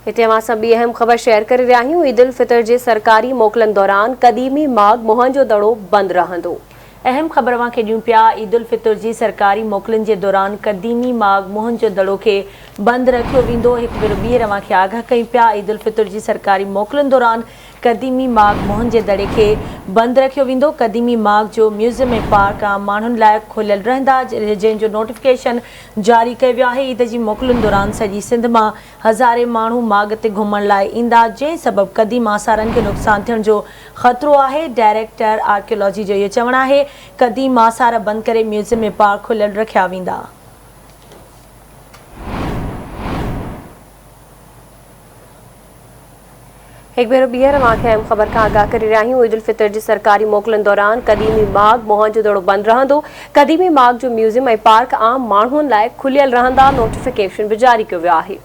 हिते अवां सां ॿी अहम ख़बर शेयर करे रहिया आहियूं। ईद उल फितर जे सरकारी मोकलनि दौरान क़दीमी माग मुहन जो दड़ो बंदि रहंदो। अहम ख़बर अवां खे ॾियूं पिया। ईद उल फितर जी सरकारी मोकलनि जे दौरान क़दीमी माग मुहन जो दड़ो खे बंदि रखियो वेंदो। हिकु भेरो ॿीहर अवां खे आगाह कयूं पिया। ईद उल फितर जी सरकारी मोकलनि दौरान क़दीमी माग मुहन जे दड़े खे बंदि रखियो वेंदो। क़दीमी माग जो म्यूज़ियम ऐं पार्क आम माण्हुनि लाइ खुलियल रहंदा, जंहिंजो नोटिफिकेशन जारी कयो वियो आहे। ईद जी मोकलुनि दौरान सॼी सिंध मां हज़ारे माण्हू माग ते घुमण लाइ ईंदा, जंहिं सबबु क़दीम आसारनि खे नुक़सान थियण जो ख़तरो आहे। डायरेक्टर आर्कियोलॉजी जो इहो चवणु आहे, क़दीम आसार बंदि करे म्यूज़ियम ऐं पार्क खुलियल रखिया वेंदा। एक भेरो ॿीहर अवां खे अहम ख़बर खां आगाह करे रहिया आहियूं। ईद उल फितर जी सरकारी मोकलनि दौरान क़दीमी माग मुहन जो दड़ो बंदि रहंदो। क़दीमी माग जो म्यूज़ियम ऐं पार्क आम माण्हुनि लाइ खुलियल रहंदा, नोटिफिकेशन बि जारी कयो वियो आहे।